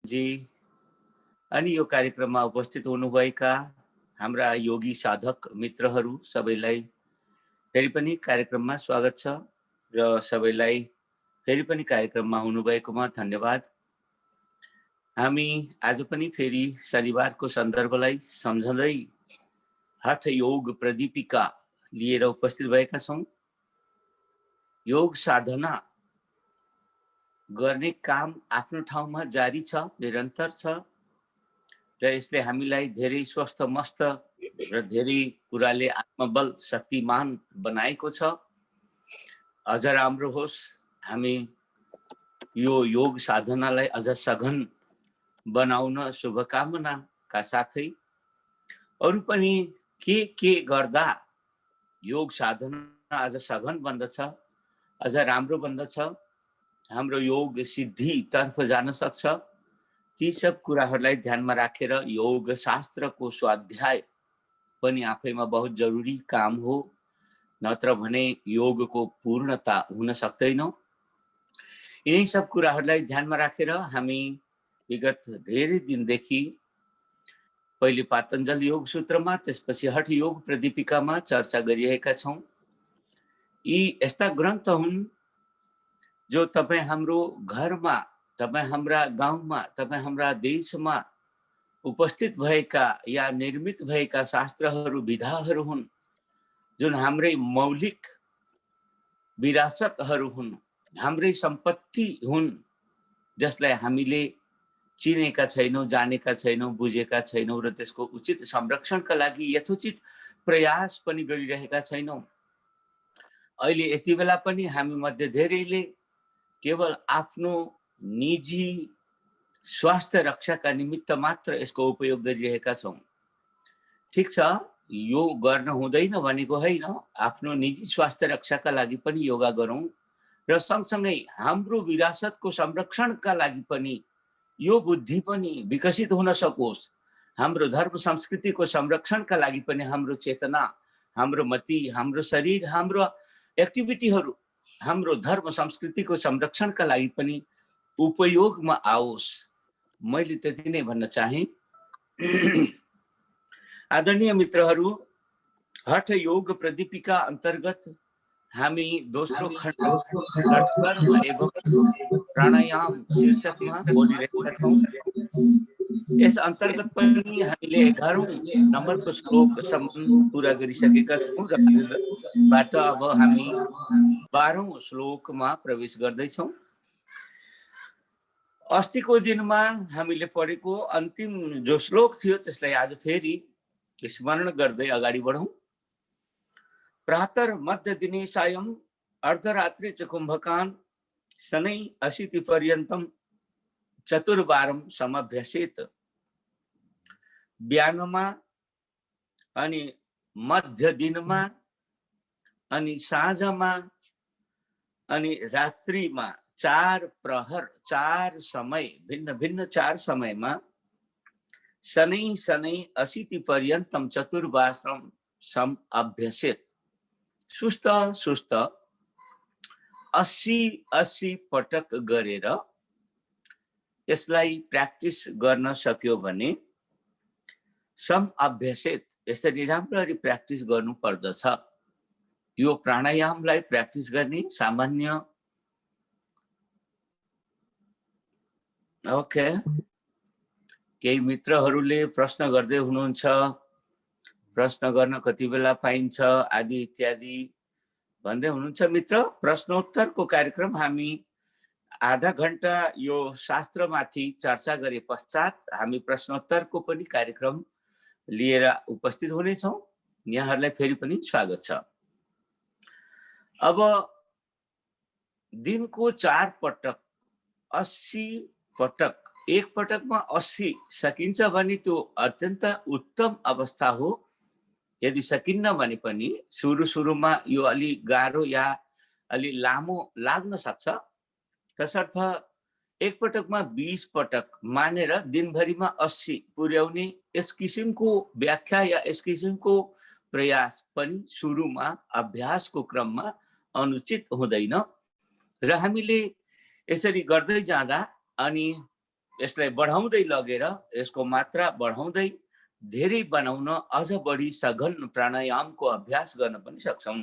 जी अनि यो कार्यक्रममा उपस्थित हुनुभएका हाम्रा योगी साधक मित्रहरू सबैलाई फेरि पनि कार्यक्रममा स्वागत छ र सबैलाई फेरि पनि कार्यक्रममा हुनुभएकोमा धन्यवाद। हामी आज पनि फेरि शनिबारको सन्दर्भलाई सम्झँदै हठ योग प्रदीपिका लिएर उपस्थित भएका छौँ। योग साधना गर्ने काम आफ्नो ठाउँमा जारी छ, निरन्तर छ र यसले हामीलाई धेरै स्वस्थ मस्त र धेरै कुराले आत्मबल शक्तिमान बनाएको छ। अझ राम्रो होस्, हामी यो योग साधनालाई अझ सघन बनाउन शुभकामनाका साथै अरू पनि के गर्दा योग साधना अझ सघन बन्दछ, अझ राम्रो बन्दछ, हाम्रो योग सिद्धितर्फ जान सक्छ, ती सब कुराहरूलाई ध्यानमा राखेर योग शास्त्रको स्वाध्याय पनि आफैमा बहुत जरुरी काम हो, नत्र भने योगको पूर्णता हुन सक्दैन। यही सब कुराहरूलाई ध्यानमा राखेर हामी विगत धेरै दिनदेखि पहिले पातञ्जल योग सूत्रमा, त्यसपछि हठ योग प्रदीपिकामा चर्चा गरिरहेका छौँ। यी यस्ता ग्रन्थ हुन् जो तपाईँ हाम्रो घरमा, तपाईँ हाम्रा गाउँमा, तपाईँ हाम्रा देशमा उपस्थित भएका या निर्मित भएका शास्त्रहरू, विधाहरू हुन्, जुन हाम्रै मौलिक विरासतहरू हुन्, हाम्रै सम्पत्ति हुन्, जसलाई हामीले चिनेका छैनौँ, जानेका छैनौँ, बुझेका छैनौँ र त्यसको उचित संरक्षणका लागि यथोचित प्रयास पनि गरिरहेका छैनौँ। अहिले यति बेला पनि हामी मध्ये धेरैले केवल आफ्नो निजी स्वास्थ्य रक्षाका निमित्त मात्र यसको उपयोग गरिरहेका छौँ। ठिक छ, यो गर्न हुँदैन भनेको होइन, आफ्नो निजी स्वास्थ्य रक्षाका लागि पनि योगा गरौँ र सँगसँगै हाम्रो विरासतको संरक्षणका लागि पनि यो बुद्धि पनि विकसित हुन सकोस्, हाम्रो धर्म संस्कृतिको संरक्षणका लागि पनि हाम्रो चेतना, हाम्रो मति, हाम्रो शरीर, हाम्रो एक्टिभिटीहरू हाम्रो धर्म संस्कृतिको संरक्षणका लागि पनि उपयोगमा आओस्, मैले त्यति नै भन्न चाहे। आदरणीय मित्रहरू, हठ योग प्रदीपिका अन्तर्गत हामी दोस्रो खण्ड एवं प्राणायाम शीर्षकमा बोलिरहेका छौँ। यस अन्तर्गत पनि हामीले 11औं नम्बरको श्लोकसम्म पुरा गरिसकेका छौँ र आजबाट अब हामी 12औं श्लोकमा प्रवेश गर्दैछौँ। अस्तिको दिनमा हामीले पढेको अन्तिम जो श्लोक थियो त्यसलाई आज फेरि स्मरण गर्दै अगाडि बढौँ। प्रातः मध्य दिने सायं अर्धरात्रि च कुम्भकान् शनै अशीति पर्यन्तं चतुर्वारं समभ्यसेत। बिहानमा अनि मध्य दिनमा अनि साँझमा अनि रात्रिमा 4 प्रहर, 4 समय, भिन्न भिन्न 4 समयमा शनै शनै अशीति पर्यन्तं चतुर्वारं सम अभ्यसेत। सुस्त सुस्त 80 पटक गरेर यसलाई प्र्याक्टिस गर्न सक्यो भने सम अभ्यसेत, यसरी राम्ररी प्र्याक्टिस गर्नु पर्दछ। यो प्राणायामलाई प्र्याक्टिस गर्ने सामान्य ओके, केही मित्रहरूले प्रश्न गर्दै हुनुहुन्छ, प्रश्न गर्न कति बेला पाइन्छ आदि इत्यादि भन्दै हुनुहुन्छ। मित्र, प्रश्नोत्तरको कार्यक्रम हामी आधा घण्टा यो शास्त्रमाथि चर्चा गरे पश्चात हामी प्रश्नोत्तरको पनि कार्यक्रम लिएर उपस्थित हुनेछौँ। यहाँहरूलाई फेरि पनि स्वागत छ। अब दिनको 4 पटक 80 पटक, एक पटकमा 80 सकिन्छ भने त्यो अत्यन्त उत्तम अवस्था हो। यदि सकिन्न भने पनि सुरुमा यो अलि गाह्रो या अलि लामो लाग्न सक्छ। तसर्थ एक पटकमा 20 पटक मानेर दिनभरिमा 80 पुर्याउने यस किसिमको व्याख्या या यस किसिमको प्रयास पनि सुरुमा अभ्यासको क्रममा अनुचित हुँदैन र हामीले यसरी गर्दै जाँदा अनि यसलाई बढाउँदै लगेर यसको मात्रा बढाउँदै धेरै बनाउन अझ बढी सघन प्राणायामको अभ्यास गर्न पनि सक्छौं।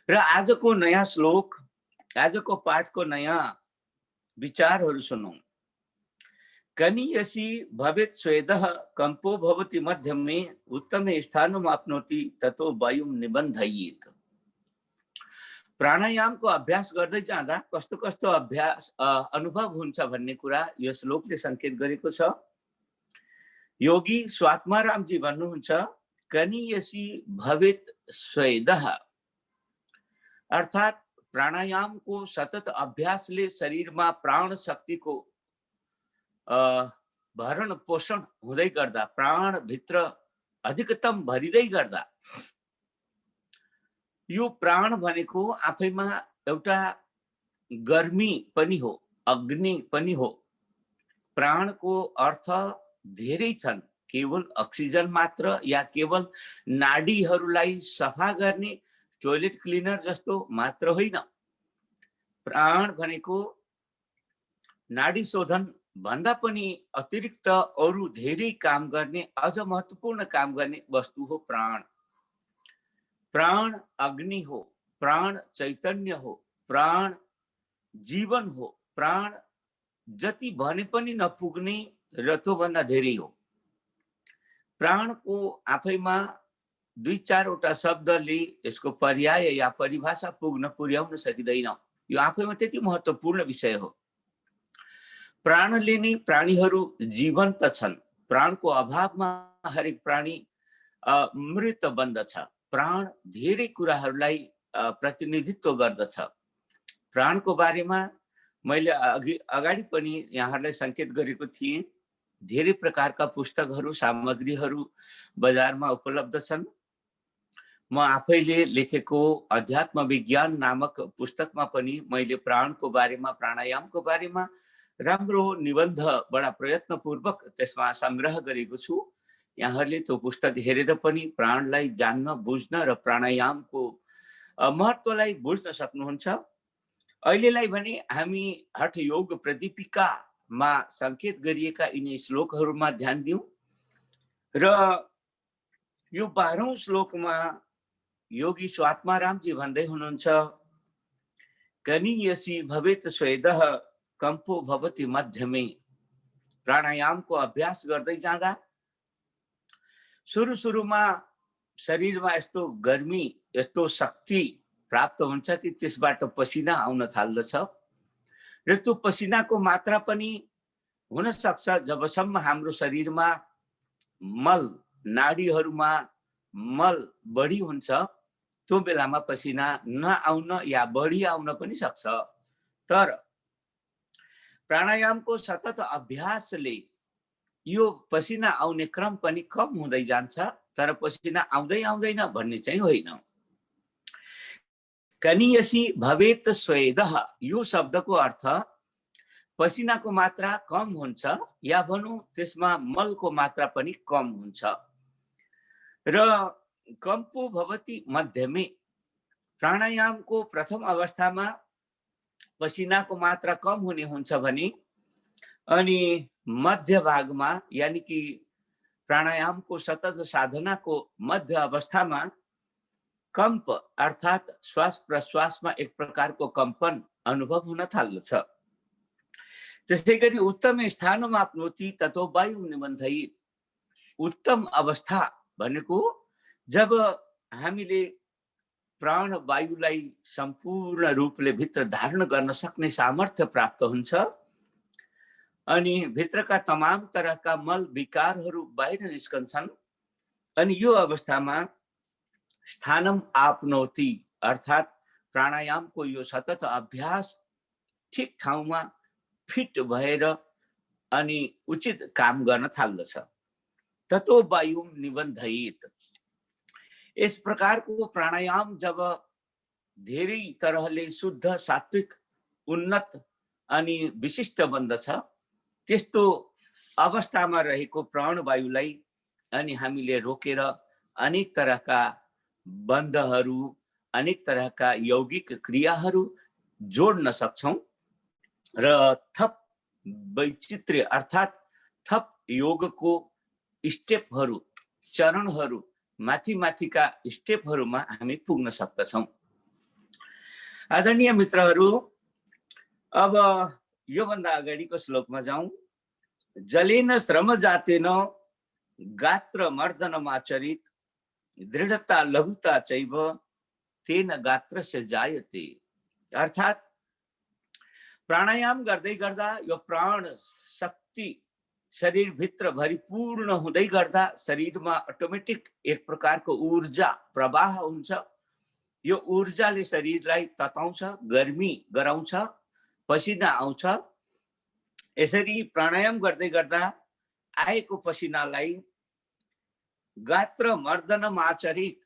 र आजको नयाँ श्लोक, आजको पाठको नयाँ विचारहरू सुनौं। कनीयसी भवेत् स्वेदः कंपो भवति मध्यमे उत्तमे स्थानम् आप्नोति ततो वायुं निबन्धयेत्। प्राणायामको अभ्यास गर्दै जाँदा कस्तो कस्तो अभ्यास अनुभव हुन्छ भन्ने कुरा यो श्लोकले संकेत गरेको छ। योगी स्वात्मारामजी भन्नुहुन्छ कनीयसी भवेत् स्वेदः, अर्थात प्राणायामको सतत अभ्यासले शरीरमा प्राण शक्तिको भरण पोषण हुँदै गर्दा, प्राण भित्र अधिकतम भरिदै गर्दा, यो प्राण भनेको आफैमा एउटा गर्मी पनि हो, अग्नि पनि हो। प्राणको अर्थ धेरै छन्, केवल अक्सिजन मात्र या केवल नाडीहरूलाई सफा गर्ने टोयलेट क्लिनर जस्तो मात्र होइन। प्राण भनेको नाडी शोधन भन्दा पनि अतिरिक्त अरू धेरै काम गर्ने, अझ महत्त्वपूर्ण काम गर्ने वस्तु हो प्राण। प्राण अग्नि हो, प्राण चैतन्य हो, प्राण जीवन हो, प्राण जति भने पनि नपुग्ने र त्योभन्दा धेरै हो। प्राणको आफैमा दुई चारवटा शब्दले यसको पर्याय या परिभाषा पुर्याउन सकिँदैन। यो आफैमा त्यति महत्त्वपूर्ण विषय हो। प्राणले नै प्राणीहरू जीवन्त छन्। प्राणको अभावमा हरेक प्राणी मृत बन्दछ। प्राण धेरै कुराहरूलाई प्रतिनिधित्व गर्दछ। प्राणको बारेमा मैले अगाडि पनि यहाँहरूलाई संकेत गरेको थिएँ। धेरै प्रकारका पुस्तकहरू, सामग्रीहरू बजारमा उपलब्ध छन्। म आफैले लेखेको अध्यात्म विज्ञान नामक पुस्तकमा पनि मैले प्राणको बारेमा, प्राणायामको बारेमा राम्रो निबन्ध बडा प्रयत्नपूर्वक त्यसमा संग्रह गरेको छु। यहाँहरूले त्यो पुस्तक हेरेर पनि प्राणलाई जान्न, बुझ्न र प्राणायामको महत्त्वलाई बुझ्न सक्नुहुन्छ। अहिलेलाई भने हामी हठ योग प्रदीपिकामा संकेत गरिएका यिनी श्लोकहरूमा ध्यान दिउँ। र यो 12औं श्लोकमा योगी स्वात्मारामजी भन्दै हुनुहुन्छ कनीयसी भवेत् स्वेदः कंपो भवति मध्यमे। प्राणायामको अभ्यास गर्दै जाँदा सुरुमा शरीरमा यस्तो गर्मी, यस्तो शक्ति प्राप्त हुन्छ कि त्यसबाट पसिना आउन थाल्दछ। र त्यो पसिनाको मात्रा पनि हुन सक्छ जबसम्म हाम्रो शरीरमा मल, नाडीहरूमा मल बढी हुन्छ, त्यो बेलामा पसिना नआउन या बढी आउन पनि सक्छ। तर प्राणायामको सतत अभ्यासले यो पसिना आउने क्रम पनि कम हुँदै जान्छ। तर पसिना आउँदै आउँदैन भन्ने चाहिँ होइन। कनीयसी भवेत् स्वेदः, यो शब्दको अर्थ पसिनाको मात्रा कम हुन्छ या भनौँ त्यसमा मलको मात्रा पनि कम हुन्छ। र कंपो भवति मध्यमे, प्राणायामको प्रथम अवस्थामा पसिनाको मात्रा कम हुने हुन्छ भने अनि मध्य भागमा यानी कि प्राणायामको सतत साधनाको मध्य अवस्थामा कंप अर्थात श्वास प्रश्वासमा एक प्रकारको कंपन अनुभव हुन थाल्दछ। त्यसैगरी उत्तम स्थानमा आप्नोति ततो वायुं निबन्धयेत्। उत्तम अवस्था भनेको जब हामीले प्राण वायुलाई सम्पूर्ण रूपले भित्र धारण गर्न सक्ने सामर्थ्य प्राप्त हुन्छ अनि भित्रका तमाम तरहका मल विकारहरू बाहिर निस्कन्छन्। अनि यो अवस्थामा स्थानम आप्नोति अर्थात प्राणायामको यो सतत अभ्यास ठिक ठाउँमा फिट भएर अनि उचित काम गर्न थाल्दछ। ततो वायुं निबन्धयेत्। यस प्रकारको प्राणायाम जब धेरै तरहले शुद्ध, सात्विक, उन्नत अनि विशिष्ट बन्दछ, त्यस्तो अवस्थामा रहेको प्राणवायुलाई अनि हामीले रोकेर अनेक तरहका बन्धहरू, अनेक तरहका यौगिक क्रियाहरू जोड्न सक्छौं र थप वैचित्र्य अर्थात् थप योगको स्टेपहरू, चरणहरू, माथि माथिका स्टेपहरूमा हामी पुग्न सक्दछौँ। आदरणीय मित्रहरू, अब योभन्दा अगाडिको श्लोकमा जाउँ। जलेन श्रम जातेन गात्र मर्दनमाचरित दृढता लघुता चैव तेन गात्रस्य जायते। अर्थात् प्राणायाम गर्दै गर्दा यो प्राण शक्ति शरीरभित्र भरिपूर्ण हुँदै गर्दा शरीरमा अटोमेटिक एक प्रकारको ऊर्जा प्रवाह हुन्छ। यो ऊर्जाले शरीरलाई तताउँछ, गर्मी गराउँछ, पसिना आउँछ। यसरी प्राणायाम गर्दै गर्दा आएको पसिनालाई गात्र मर्दनम आचरित,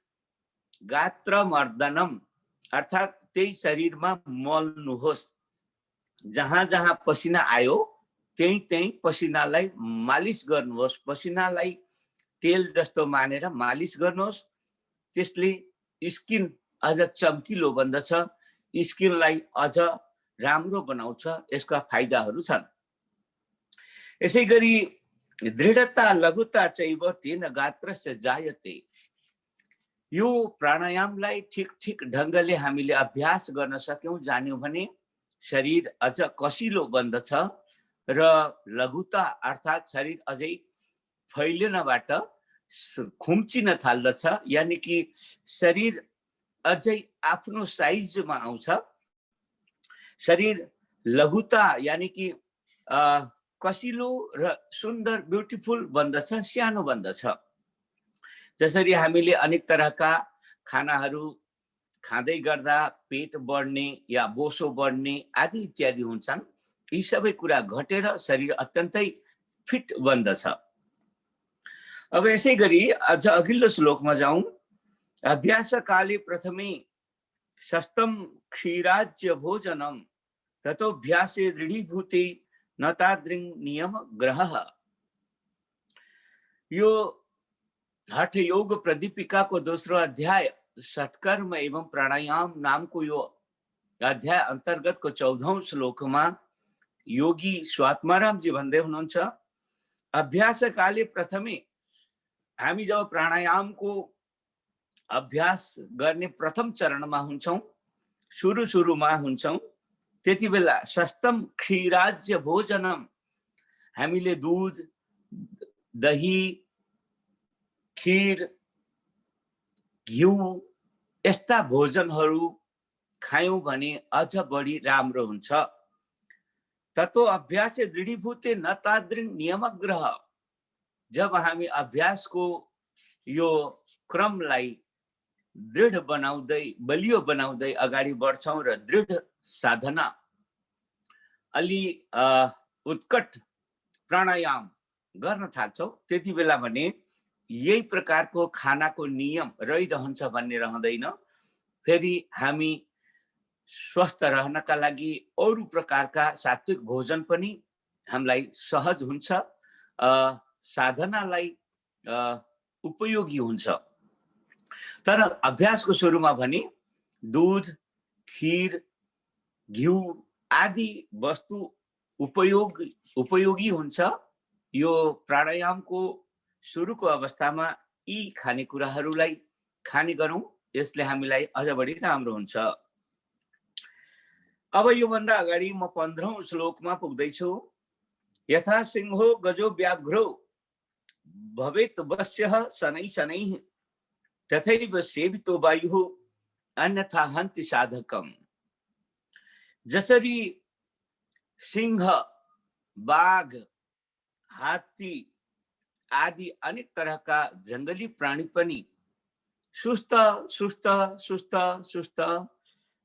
गात्र मर्दनम अर्थात् त्यही शरीरमा मल्नुहोस्। जहाँ जहाँ पसिना आयो त्यही त्यही पसिनालाई मालिस गर्नुहोस्। पसिनालाई तेल जस्तो मानेर मालिस गर्नुहोस्। त्यसले स्किन अझ चम्किलो बन्दछ, स्किनलाई अझ राम्रो बनाउँछ। यसका फाइदाहरू छन्। यसै गरी दृढता लघुता चैव तेन गात्रस्य जायते। यो प्राणायामलाई ठिक ठिक ढङ्गले हामीले अभ्यास गर्न सक्यौँ, जान्यौँ भने शरीर अझ कसिलो बन्दछ र लघुता अर्थात् शरीर अझै फैलिनबाट खुम्चिन थाल्दछ। यानि कि शरीर अझै आफ्नो साइजमा आउँछ। शरीर लघुता यानि कि कसिलो र सुन्दर ब्युटिफुल बन्दछ, सानो बन्दछ। जसरी हामीले अनेक तरहका खानाहरू खाँदै गर्दा पेट बढ्ने या बोसो बढ्ने आदि इत्यादि हुन्छन्, यी सबै कुरा घटेर शरीर अत्यन्तै फिट बन्दछ। अब यसै गरी अझ अघिल्लो श्लोकमा जाउँ। अभ्यास काले प्रथमे शस्तम क्षीराज्य भोजनम ततोभ्यासे दृढीभूते न तादृङ नियम ग्रह। यो हठ योग प्रदीपिकाको दोस्रो अध्याय षट्कर्म एवं प्राणायाम नामको यो अध्याय अन्तर्गतको 14औं श्लोकमा योगी स्वात्माराम जी भन्दै हुनुहुन्छ, अभ्यास काले प्रथमे, हामी जब प्राणायामको अभ्यास गर्ने प्रथम चरणमा हुन्छौँ, सुरुमा हुन्छौँ, त्यति बेला शस्तम क्षीराज्य भोजनम, हामीले दूध, दही, खीर, घिउ यस्ता भोजनहरू खायौँ भने अझ बढी राम्रो हुन्छ। ततो अभ्यास दृढीभूते न तादृङ नियमग्रह। जब हामी अभ्यासको यो क्रमलाई दृढ बनाउँदै बलियो बनाउँदै अगाडि बढ्छौँ र दृढ साधना अलि उत्कट प्राणायाम गर्न थाल्छौँ, त्यति बेला भने यही प्रकारको खानाको नियम रहिरहन्छ भन्ने रहँदैन। फेरि हामी स्वस्थ रहनका लागि अरू प्रकारका सात्विक भोजन पनि हामीलाई सहज हुन्छ, साधनालाई उपयोगी हुन्छ। तर अभ्यासको सुरुमा भने दूध, खीर, घिउ आदि वस्तु उपयोगी हुन्छ। यो प्राणायामको सुरुको अवस्थामा यी खानेकुराहरूलाई खाने गरौँ, यसले हामीलाई अझ बढी राम्रो हुन्छ। अब योभन्दा अगाडि म 15औं श्लोकमा पुग्दैछु। यथा सिंहो गजो व्याघ्रो भवेत् वश्यः शनैः शनैः तथैव सेवितो वायुः अन्यथा हन्ति साधकम्। जसरी सिंह, बाघ, हात्ती आदि अनेक तरहका जंगली प्राणी पनि सुस्त सुस्त सुस्त सुस्त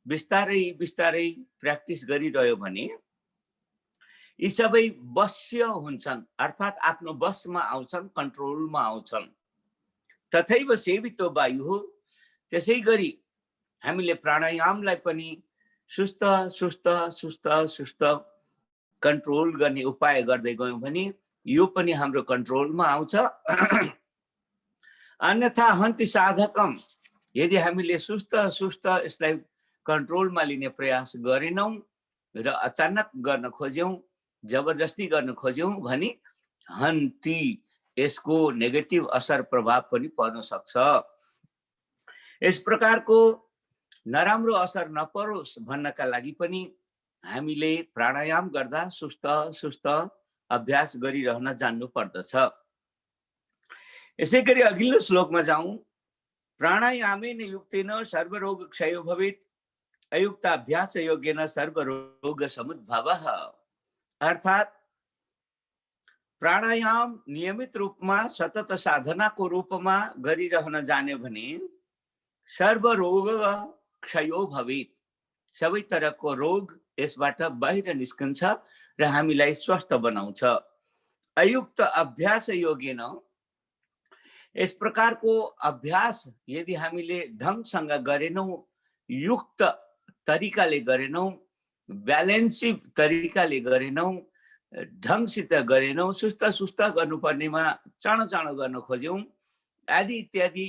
बिस्तारै बिस्तारै प्र्याक्टिस गरिरह्यो भने यी सबै वश्य हुन्छन्, अर्थात् आफ्नो बसमा आउँछन्, कन्ट्रोलमा आउँछन्। तथैव सेवितो वायु, त्यसै गरी हामीले प्राणायामलाई पनि सुस्त सुस्त सुस्त सुस्त कन्ट्रोल गर्ने उपाय गर्दै गयौँ भने यो पनि हाम्रो कन्ट्रोलमा आउँछ। अन्यथा हन्ति साधकम, यदि हामीले सुस्त सुस्त यसलाई कन्ट्रोलमा लिने प्रयास गरेनौं र अचानक गर्न खोज्यौं जबरजस्ती गर्न खोज्यौं भने हन्ती यसको नेगेटिभ असर प्रभाव पनि पर्न सक्छ। यस प्रकारको नराम्रो असर नपरोस् भन्नका लागि पनि हामीले प्राणायाम गर्दा सुस्त सुस्त अभ्यास गरिरहन जान्नु पर्दछ। यसै गरी अघिल्लो श्लोकमा जाउँ। प्राणायामेन युक्तेन सर्वरोग क्षयो भवेत् अयुक्त अभ्यास योगेन सर्वरोग समुद्भवः। अर्थात प्राणायाम नियमित रूपमा सतत साधनाको रूपमा गरिरहन जाने भने सर्वरोग क्षयो भवेत्, सबै तरहको रोग यसबाट बाहिर निस्कन्छ र हामीलाई स्वस्थ बनाउँछ। अयुक्त अभ्यास योगेन, यस प्रकारको अभ्यास यदि हामीले ढंगसँग गरेनौं, युक्त तरिकाले गरेनौं, ब्यालेन्सिभ तरिकाले गरेनौं, ढंगसित गरेनौं, सुस्त सुस्त गर्नुपर्नेमा चाँडो चाँडो गर्न खोज्यौं आदि इत्यादि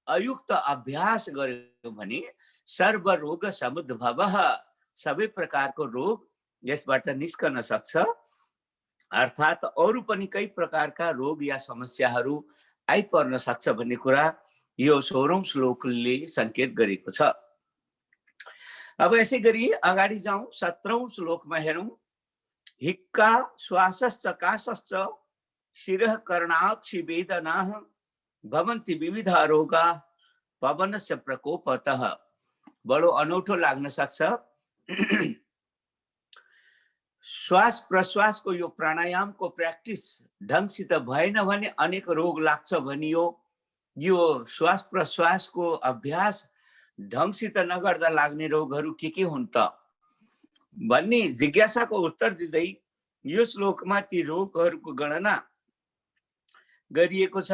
अयुक्त अभ्यास गर्यौं भने सर्वरोग समुद्भवः, सबै प्रकारको रोग यसबाट निस्कन सक्छ। अर्थात अरू पनि कई प्रकारका रोग या समस्याहरू आइपर्न सक्छ भन्ने कुरा यो 16औं श्लोकले संकेत गरेको छ। अब यसै गरी अगाडि जाउँ, 17औं श्लोकमा हेरौं। हिक्का श्वासश्च काशश्च शिरः कर्णाक्षि वेदनाः भवन्ति विविधा रोगा पवनस्य प्रकोपतः। बडो अनौठो लाग्न सक्छ। श्वास प्रश्वासको यो प्राणायामको प्र्याक्टिस ढंगसित भएन भने अनेक रोग लाग्छ भनियो। यो श्वास प्रश्वासको अभ्यास ढंगसित नगर्दा लाग्ने रोगहरू के हुन् त भन्ने जिज्ञासाको उत्तर दिँदै यो श्लोकमा ती रोगहरूको गणना गरिएको छ।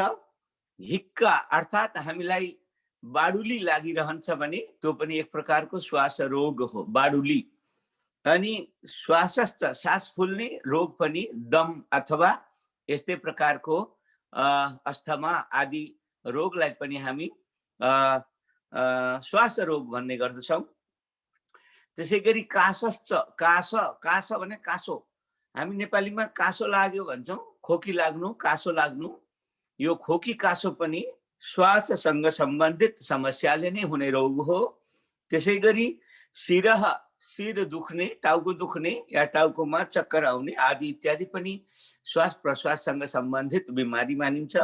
हिक्का अर्थात हामीलाई बाडुली लागिरहन्छ भने त्यो पनि एक प्रकारको श्वास रोग हो, बाडुली। अनि श्वासश्च, सास फुल्ने रोग पनि दम अथवा यस्तै प्रकारको अस्थमा आदि रोगलाई पनि हामी श्वास रोग भन्ने गर्दछौं। त्यसै गरी काशश्च, काश भने कासो, हामी नेपालीमा कासो लाग्यो भन्छौं, खोकी लाग्नु, कासो लाग्नु। यो खोकी कासो पनि श्वाससँग सम्बन्धित समस्याले नै हुने रोग हो। त्यसै गरी शिरः, शिर दुख्ने, टाउको दुख्ने या टाउकोमा चक्कर आउने आदि इत्यादि पनि श्वास प्रश्वाससँग सम्बन्धित बिमारी मानिन्छ।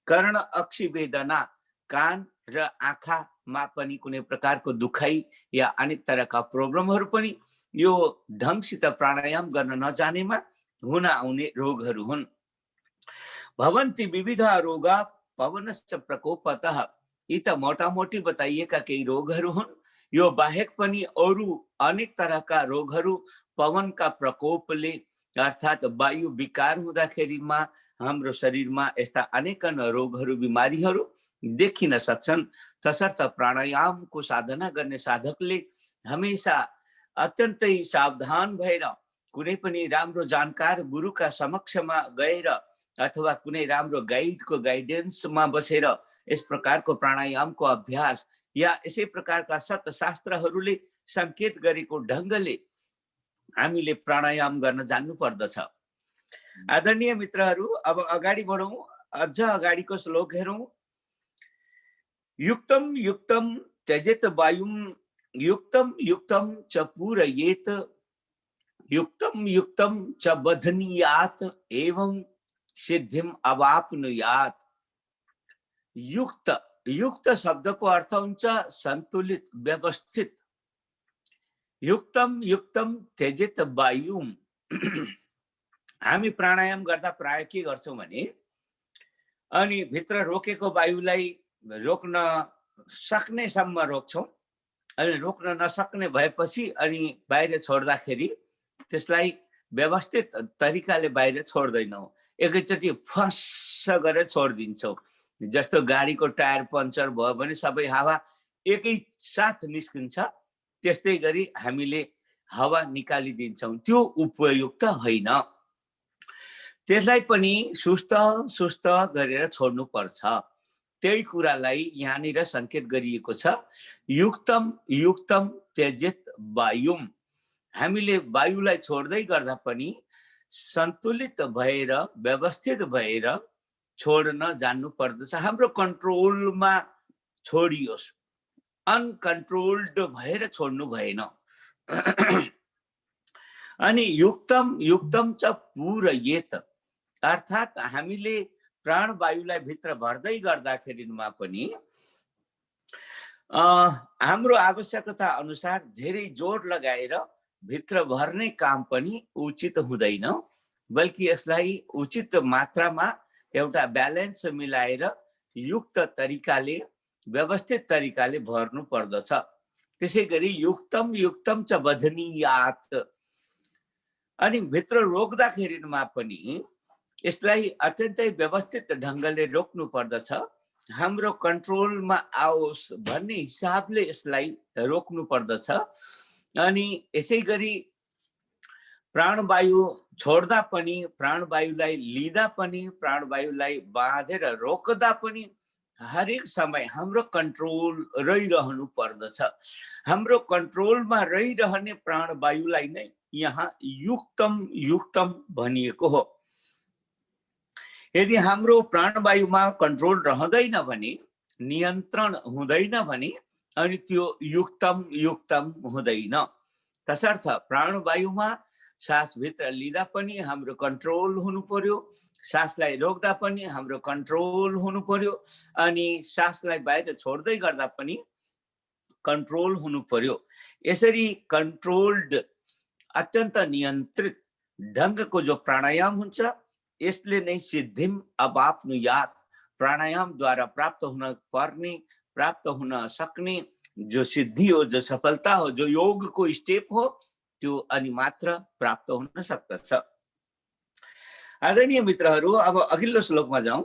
कर्ण अक्षि वेदना, कान र आँखामा पनि कुनै प्रकारको दुखाइ या अनेक तरहका प्रब्लमहरू पनि यो ढंगसित प्राणायाम गर्न नजानेमा हुन आउने रोगहरू हुन्। भवन्ति विविधा रोगा पवनस्य प्रकोपतः, यी त मोटामोटी बताइएका केही रोगहरू हुन्। यो बाहेक पनि अरू अनेक तरहका रोगहरू पवनका प्रकोपले अर्थात वायु विकार हुँदाखेरिमा हाम्रो शरीरमा यस्ता अनेकन रोगहरू बिमारीहरू देखिन सक्छन्। तसर्थ प्राणायामको साधना गर्ने साधकले हमेशा अत्यन्तै सावधान भएर कुनै पनि राम्रो जानकार गुरुका समक्षमा गएर अथवा कुनै राम्रो गाइडको गाइडेन्समा बसेर यस प्रकारको प्राणायामको अभ्यास या यसै प्रकारका सतशास्त्रहरूले संकेत गरेको ढंगले हामीले प्राणायाम गर्न जान्नु पर्दछ। आदरणीय मित्रहरू, अब अगाडि बढौं, अझ अगाडिको श्लोक हेरौं। युक्तम युक्तम त्यजेत वायुम युक्तम युक्तम च पूरयेत युक्तम युक्तम च बध्नीयात एवं सिद्धिम अवाप्नुयात। युक्त, युक्त शब्दको अर्थ हुन्छ सन्तुलित, व्यवस्थित। युक्तम युक्तम त्यजेत वायुम, हामी प्राणायाम गर्दा प्राय के गर्छौं भने अनि भित्र रोकेको वायुलाई रोक्न सक्नेसम्म रोक्छौं, अनि रोक्न नसक्ने भएपछि अनि बाहिर छोड्दाखेरि त्यसलाई व्यवस्थित तरिकाले बाहिर छोड्दैनौं, एकैचोटि फस्स गरेर छोडिदिन्छौं। जस्तो गाडीको टायर पञ्चर भयो भने सबै हावा एकै साथ निस्किन्छ, त्यस्तै गरी हामीले हावा निकालिदिन्छौं। त्यो उपयुक्त होइन। त्यसलाई पनि सुस्त सुस्त गरेर छोड्नु पर्छ। त्यही कुरालाई यहाँनिर संकेत गरिएको छ। युक्तम युक्तम त्यजेत वायुम, हामीले वायुलाई छोड्दै गर्दा पनि सन्तुलित भएर व्यवस्थित भएर छोड्न जान्नु पर्दछ। हाम्रो कन्ट्रोलमा छोडियोस्, अनकन्ट्रोल्ड भएर छोड्नु भएन। अनि युक्तम युक्तम च पूरयेत, अर्थात् हामीले प्राणवायुलाई भित्र भर्दै गर्दाखेरिमा पनि हाम्रो आवश्यकता अनुसार धेरै जोड लगाएर भित्र भर्ने काम पनि उचित हुँदैन, बल्कि यसलाई उचित मात्रामा एउटा ब्यालेन्स मिलाएर युक्त तरिकाले व्यवस्थित तरिकाले भर्नु पर्दछ। त्यसै गरी युक्तम युक्तम च बधनीयात्, अनि भित्र रोक्दाखेरिमा पनि यसलाई अत्यन्तै व्यवस्थित ढङ्गले रोक्नु पर्दछ। हाम्रो कन्ट्रोलमा आओस् भन्ने हिसाबले यसलाई रोक्नु पर्दछ। अनि यसै गरी प्राणवायु छोड्दा पनि, प्राणवायुलाई लिँदा पनि, प्राणवायुलाई बाँधेर रोक्दा पनि हरेक समय हाम्रो कन्ट्रोल रहिरहनु पर्दछ। हाम्रो कन्ट्रोलमा रहिरहने प्राणवायुलाई नै यहाँ युक्तम युक्तम भनिएको हो। यदि हाम्रो प्राणवायुमा कन्ट्रोल रहँदैन भने, नियन्त्रण हुँदैन भने, अनि त्यो युक्तम युक्तम हुँदैन। तसर्थ प्राणवायुमा सासभित्र लिँदा पनि हाम्रो कन्ट्रोल हुनु पर्यो, सासलाई रोक्दा पनि हाम्रो कन्ट्रोल हुनु पर्यो, अनि सासलाई बाहिर छोड्दै गर्दा पनि कन्ट्रोल हुनु पर्यो। यसरी कन्ट्रोल्ड, अत्यन्त नियन्त्रित ढङ्गको जो प्राणायाम हुन्छ, यसले नै सिद्धिम अवाप्नुयात्, प्राणायामद्वारा प्राप्त हुन पर्ने, प्राप्त हुन सक्ने जो सिद्धि हो, जो सफलता हो, जो योगको स्टेप हो, त्यो अनि मात्र प्राप्त हुन सक्दछ। आदरणीय मित्रहरू, अब अघिल्लो श्लोकमा जाउँ।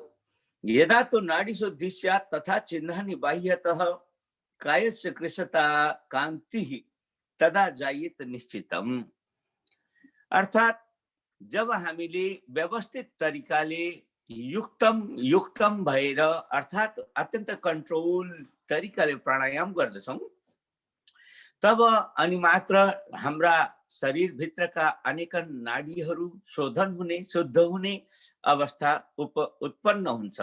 यदा तो नाडीषु दृश्यात् तथा चिह्नानि बाह्यतः कायस्य कृशता कान्तिः तदा जायेत निश्चितम्। अर्थात् जब हामीले व्यवस्थित तरिकाले युक्तम युक्तम भएर, अर्थात् अत्यन्त कन्ट्रोल तरिकाले प्राणायाम गर्दछौँ, तब अनि मात्र हाम्रा शरीरभित्रका अनेकन नाडीहरू शोधन हुने, शुद्ध हुने अवस्था उत्पन्न हुन्छ।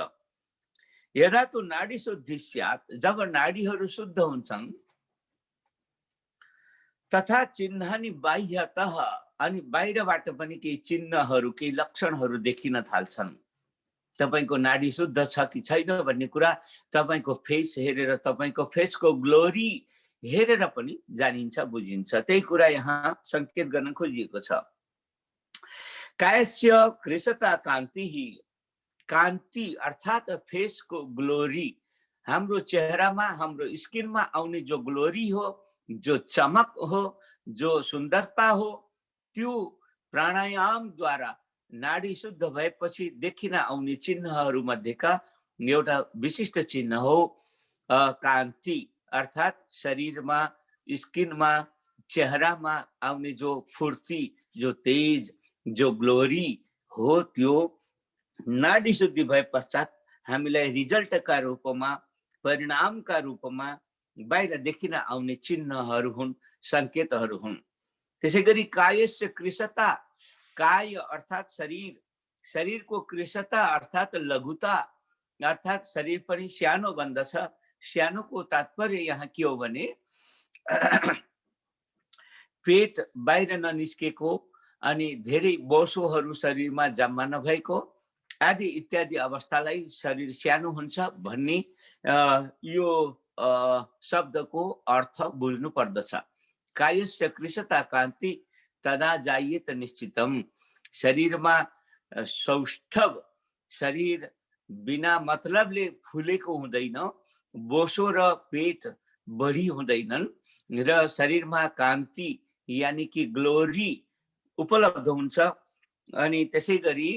यदा तो नाडी शुद्धि स्यात्, जब नाडीहरू शुद्ध हुन्छन्, तथा चिह्नानि बाह्यतः, अनि बाहिरबाट पनि केही चिन्हहरू, केही लक्षणहरू देखिन थाल्छन्। तपाईको नाडी शुद्ध छ कि छैन भन्ने कुरा तपाईको फेस हेरेर, तपाईको फेसको ग्लोरी हेरेर पनि जानिन्छ, बुझिन्छ। त्यही कुरा यहाँ संकेत गर्न खोजिएको छ। कायस्य कृशता कान्तिः, कान्ति अर्थात् फेसको ग्लोरी, हाम्रो चेहरामा, हाम्रो स्किनमा आउने जो ग्लोरी हो, जो चमक हो, जो सुन्दरता हो, त्यो प्राणायामद्वारा नाडी शुद्ध भएपछि देखिन आउने चिन्हहरू मध्येका एउटा विशिष्ट चिन्ह हो कान्ति, अर्थात् शरीरमा, स्किनमा, चेहरामा आउने जो फुर्ती, जो तेज, जो ग्लोरी हो, त्यो नाडी शुद्धि भए पश्चात हामीलाई रिजल्टका रूपमा, परिणामका रूपमा बाहिर देखिन आउने चिन्हहरू हुन्, संकेतहरू हुन्। त्यसै गरी कायस्य कृशता, काय अर्थात् शरीर, शरीरको कृशता अर्थात् लघुता, अर्थात् शरीर पनि सानो बन्दछ। सानोको तात्पर्य यहाँ के हो भने पेट बाहिर ननिस्केको, अनि धेरै बोसोहरू शरीरमा जम्मा नभएको आदि इत्यादि अवस्थालाई शरीर सानो हुन्छ भन्ने यो शब्दको अर्थ बुझ्नु पर्दछ। कायस्य कृशता कान्ति तदा जायेत निश्चितम, शरीरमा सौष्ठव, शरीर बिना मतलबले फुलेको हुँदैन, बोसो र पेट बढी हुँदैनन्, र शरीरमा कान्ति यानि कि ग्लोरी उपलब्ध हुन्छ। अनि त्यसै गरी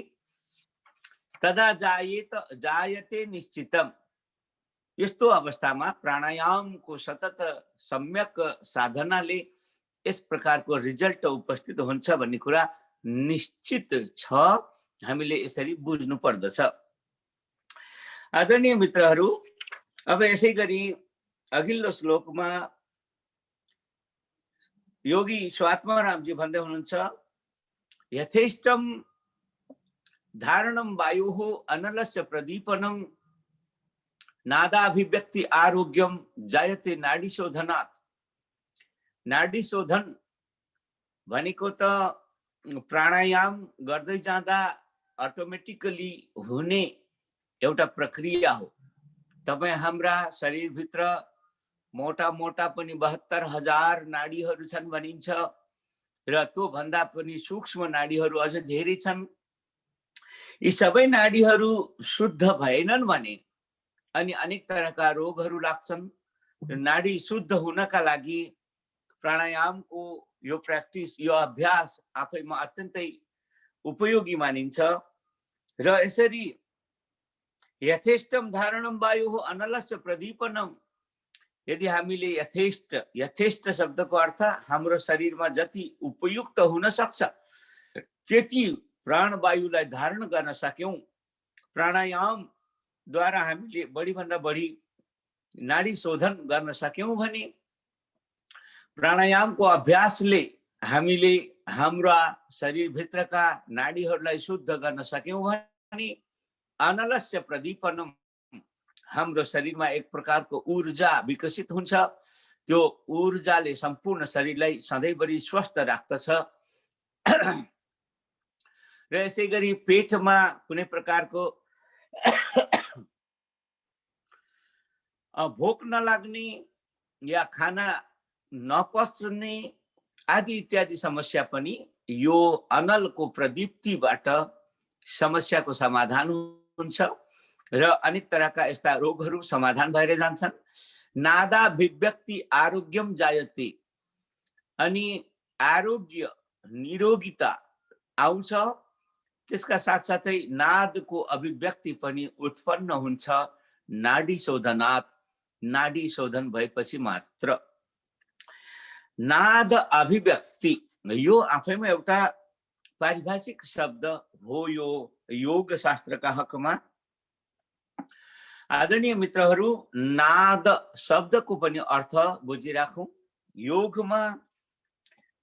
तदा जायते निश्चितम, यस्तो अवस्थामा प्राणायामको सतत सम्यक साधनाले यस प्रकारको रिजल्ट उपस्थित हुन्छ भन्ने कुरा निश्चित छ। हामीले यसरी बुझ्नु पर्दछ। आदरणीय मित्रहरू, अब यसै गरी अघिल्लो श्लोकमा योगी स्वात्मारामजी भन्दै हुनुहुन्छ, यथेष्टम धारणम वायुः अनलस्य प्रदीपनं नादाभिव्यक्ति आरोग्यम जायते नाडी शोधनात्। नाडी शोधन भनेको त प्राणायाम गर्दै जाँदा अटोमेटिकली हुने एउटा प्रक्रिया हो। तपाई हाम्रा शरीरभित्र मोटा मोटा पनि 72,000 नाडीहरू छन् भनिन्छ र त्यो भन्दा पनि सूक्ष्म नाडीहरू अझ धेरै छन्। यी सबै नाडीहरू शुद्ध भएनन् भने अनि अनेक तरहका रोगहरू लाग्छन्। नाडी शुद्ध हुनका लागि प्राणायामको यो प्र्याक्टिस, यो अभ्यास आफैमा अत्यन्तै उपयोगी मानिन्छ। र यसरी यथेष्टम धारणम वायुः अनलस्य प्रदीपनम, यदि हामीले यथेष्ट शब्दको अर्थ हाम्रो शरीरमा जति उपयुक्त हुन सक्छ त्यति प्राणवायुलाई धारण गर्न सक्यौं, प्राणायाम द्वारा हामीले बढी भन्दा बढी नाडी शोधन गर्न सक्यौं भने, प्राणायामको अभ्यासले हामीले हाम्रा शरीरभित्रका नाडीहरूलाई शुद्ध गर्न सक्यौं भने अनलस्य प्रदीपनम, हाम्रो शरीरमा एक प्रकारको ऊर्जा विकसित हुन्छ। त्यो ऊर्जाले सम्पूर्ण शरीरलाई सधैँभरि स्वस्थ राख्दछ। र यसै गरी पेटमा कुनै प्रकारको भोक नलाग्ने या खाना नपच्ने आदि इत्यादि समस्या पनि यो अनलको प्रदीप्तिबाट समस्याको समाधान हुन्छ र अनेक तरहका यस्ता रोगहरू समाधान भएर जान्छन्। नादाभिव्यक्ति आरोग्यम जायते, अनि आरोग्य निरोगिता आउँछ। त्यसका साथसाथै नादको अभिव्यक्ति पनि उत्पन्न हुन्छ नाडी शोधनात्, नाडी शोधन भएपछि मात्र। नाद अभिव्यक्ति यो आफैमा एउटा पारिभाषिक शब्द हो। यो योग शास्त्रका हकमा आदरणीय मित्रहरू, नाद शब्दको पनि अर्थ बुझिराखौं। योगमा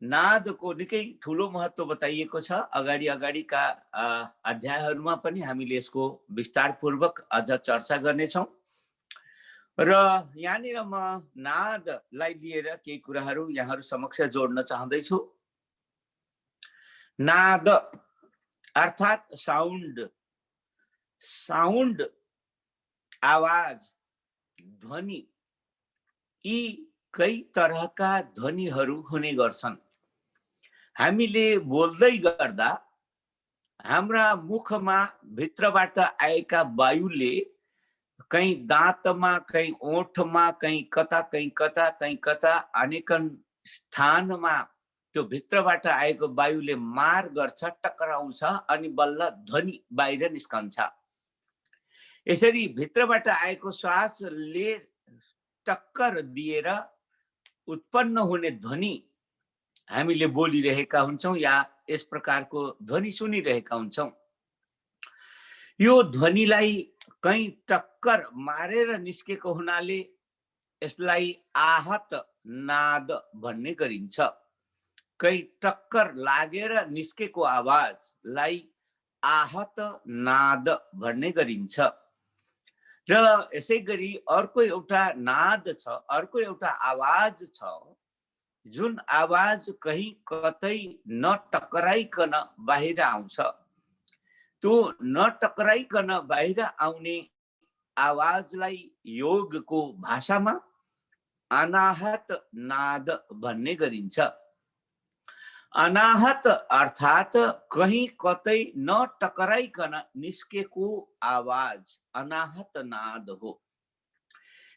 नादको निकै ठूलो महत्व बताइएको छ। अगाडिका अध्यायहरूमा पनि हामीले यसको विस्तारपूर्वक अझ चर्चा गर्नेछौं। र यहाँनिर म नादलाई लिएर केही कुराहरू यहाँहरू समक्ष जोड्न चाहदैछु। नाद अर्थात् साउन्ड, साउन्ड आवाज, ध्वनि, यी कई तरहका ध्वनिहरू हुने गर्छन्। हामीले बोल्दै गर्दा हाम्रा मुखमा भित्रबाट आएका वायुले कहीं दाँतमा, कहीं ओठमा, कहीं कता अनेकन स्थानमा त्यो भित्रबाट आएको वायुले मार गर्छ, टक्राउँछ अनि बल्ल ध्वनि बाहिर निस्कन्छ। यसरी भित्रबाट आएको श्वासले टक्कर दिएर उत्पन्न हुने ध्वनि हामीले बोलिरहेका हुन्छौं या यस प्रकारको ध्वनि सुनिरहेका हुन्छौं। यो ध्वनिलाई कहीं टक्कर मारेर निस्केको हुनाले यसलाई आहत नाद भन्ने गरिन्छ। कहीं टक्कर लागेर निस्केको आवाजलाई आहत नाद भन्ने गरिन्छ। र यसै गरी अर्को एउटा नाद छ, अर्को एउटा आवाज छ, जुन आवाज कहीं कतै नटकराइकन बाहिर आउँछ। त्यो नटकराइकन बाहिर आउने आवाजलाई योगको भाषामा अनाहत नाद भन्ने गरिन्छ। अनाहत अर्थात् कहीं कतै नटकराइकन निस्केको आवाज अनाहत नाद हो।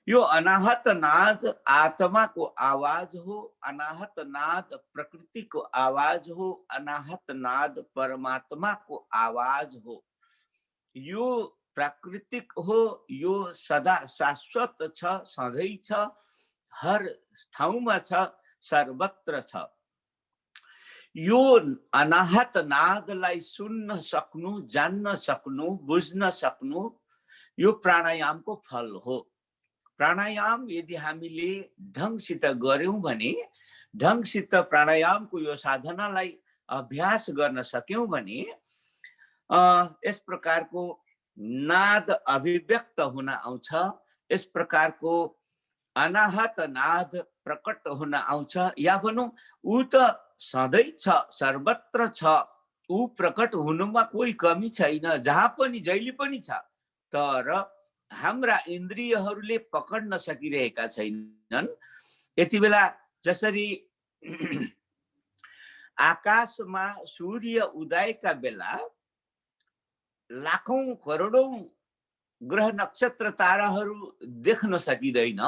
यो अनाहत नाद आत्माको आवाज हो, अनाहत नाद प्रकृतिको आवाज हो, अनाहत नाद परमात्माको आवाज हो। यो प्राकृतिक हो, यो सदा शाश्वत छ, सधैँ छ, हर ठाउँमा छ, सर्वत्र छ। यो अनाहत नादलाई सुन्न सक्नु, जान्न सक्नु, बुझ्न सक्नु यो प्राणायामको फल हो। प्राणायाम यदि हामीले ढंगसित गर्यौं भने, ढंगसित प्राणायामको यो साधनालाई अभ्यास गर्न सक्यौं भने यस प्रकारको नाद अभिव्यक्त हुन आउँछ, यस प्रकारको अनाहत नाद प्रकट हुन आउँछ, या भनौं ऊ त सधैँ छ, सर्वत्र छ, ऊ प्रकट हुनुमा कोही कमी छैन, जहाँ पनि जहिले पनि छ, तर हाम्रा इन्द्रियहरूले पकड्न सकिरहेका छैनन्। यति बेला जसरी आकाशमा सूर्य उदयका बेला लाखौं करोडौं ग्रह नक्षत्र ताराहरू देख्न सकिँदैन,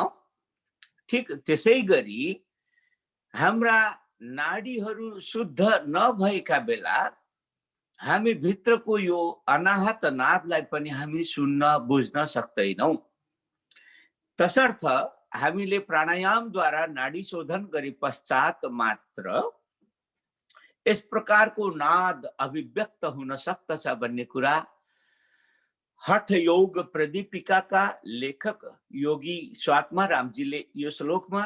ठीक त्यसै गरी हाम्रा नाडीहरू शुद्ध नभएका बेला हामी भित्रको यो अनाहत नादलाई पनि हामी सुन्न बुझ्न सक्दैनौं। तसर्थ हामीले प्राणायामद्वारा नाडी शोधन गरे पश्चात मात्र यस प्रकारको नाद अभिव्यक्त हुन सक्दछ भन्ने कुरा हठ योग प्रदीपिकाका लेखक योगी स्वात्मारामजीले यो श्लोकमा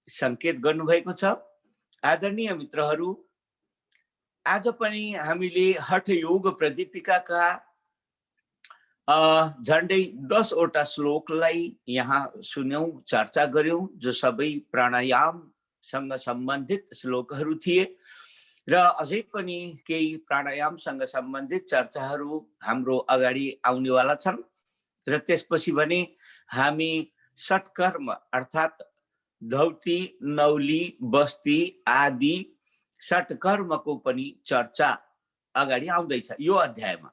संकेत गर्नुभएको छ। आदरणीय मित्रहरू, आज पनि हामीले हठ योग प्रदीपिकाका झन्डै 10 वटा श्लोकलाई यहाँ सुन्यौं, चर्चा गर्यौं, जो सबै प्राणायामसँग सम्बन्धित श्लोकहरू थिए र अझै पनि केही प्राणायामसँग सम्बन्धित चर्चाहरू हाम्रो अगाडि आउनेवाला छन्। र त्यसपछि भने हामी षट्कर्म अर्थात् धौती, नौली, बस्ती आदि षट्कर्मको पनि चर्चा अगाडि आउँदैछ यो अध्यायमा।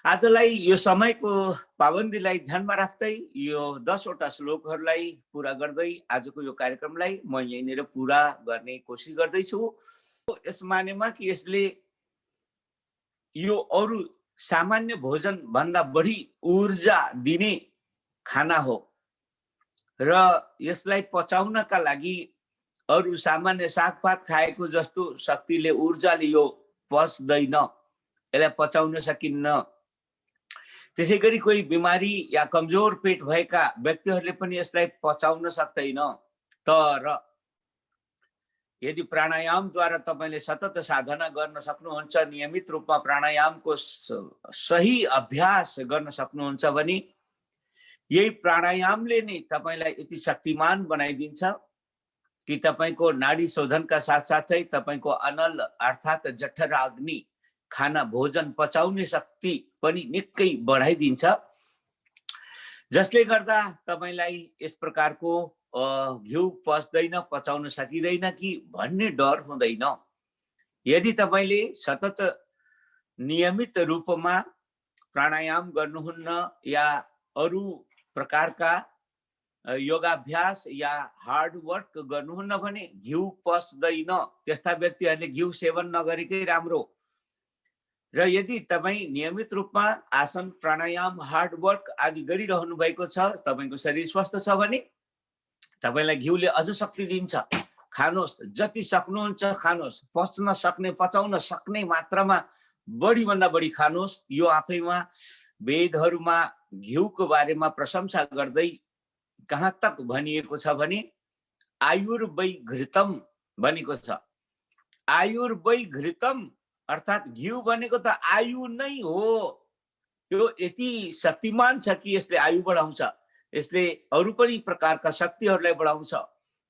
आजलाई यो समयको पाबन्दीलाई ध्यानमा राख्दै यो 10 वटा श्लोकहरूलाई पूरा गर्दै आजको यो कार्यक्रमलाई म यहीँनिर पूरा गर्ने कोसिस गर्दैछु। यस मानेमा कि यसले यो अरु सामान्य भोजन भन्दा बढी ऊर्जा दिने खाना हो र यसलाई पचाउनका लागि अरु सामान्य सागपात खाएको जस्तो शक्तिले ऊर्जाले यो पच्दैन, यसलाई पचाउन सकिन्न। त्यसै गरी कोही बिमारी या कमजोर पेट भएका व्यक्तिहरूले पनि यसलाई पचाउन सक्दैन। तर यदि प्राणायामद्वारा तपाईले सतत साधना गर्न सक्नुहुन्छ, नियमित रूपमा प्राणायामको सही अभ्यास गर्न सक्नुहुन्छ भने यही प्राणायामले नै तपाईलाई यति शक्तिमान बनाइदिन्छ कि तपाईको नाडी शोधनका साथसाथै तपाईको अनल अर्थात् जठरा अग्नि खाना भोजन पचाउने शक्ति पनि निकै बढाइदिन्छ, जसले गर्दा तपाईलाई यस प्रकारको घिउ पच्दैन, पचाउन सकिँदैन कि भन्ने डर हुँदैन। यदि तपाईले सतत नियमित रूपमा प्राणायाम गर्नुहुन्न या अरु प्रकारका योगाभ्यास या हार्ड वर्क गर्नुहुन्न भने घिउ पच्दैन। त्यस्ता व्यक्तिहरूले घिउ सेवन नगरेकै राम्रो। र यदि तपाई नियमित रूपमा आसन प्राणायाम हार्ड वर्क आदि गरिरहनु भएको छ, तपाईको शरीर स्वस्थ छ भने तपाईलाई घिउले अझ शक्ति दिन्छ। खानुहोस्, जति सक्नुहुन्छ खानुहोस्, पच्न सक्ने पचाउन सक्ने मात्रामा बढी भन्दा बढी खानुहोस्। यो आफैमा वेदहरूमा घिउको बारेमा प्रशंसा गर्दै कहाँ तक भनिएको छ भने आयुर्वै घृतम भनेको छ। आयुर्वै घृतम अर्थात् घिउ भनेको त आयु नै हो। यो यति शक्तिमान छ कि यसले आयु बढाउँछ, यसले अरु पनि प्रकारका शक्तिहरूलाई बढाउँछ।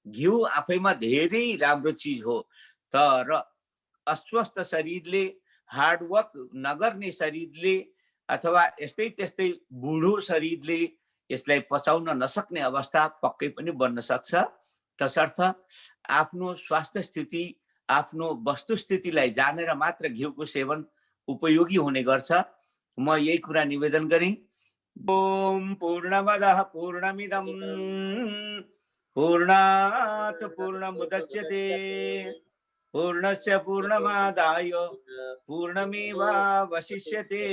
घिउ आफैमा धेरै राम्रो चिज हो। तर अस्वस्थ शरीरले, हार्डवर्क नगर्ने शरीरले अथवा यस्तै त्यस्तै बुढो शरीरले यसलाई पचाउन नसक्ने अवस्था पक्कै पनि बन्न सक्छ। तसर्थ आफ्नो स्वास्थ्य स्थिति, आफ्नो वस्तुस्थितिलाई जानेर मात्र घिउको सेवन उपयोगी हुने गर्छ। म यही कुरा निवेदन गरेँ। ओम पूर्णमदः पूर्णमिदं पूर्णात् पूर्णमुदच्यते पूर्णस्य पूर्णमादाय पूर्णमेवावशिष्यते।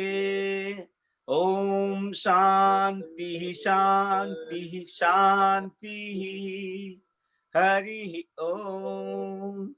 ओम शांति शांति शांति। हरि ओम।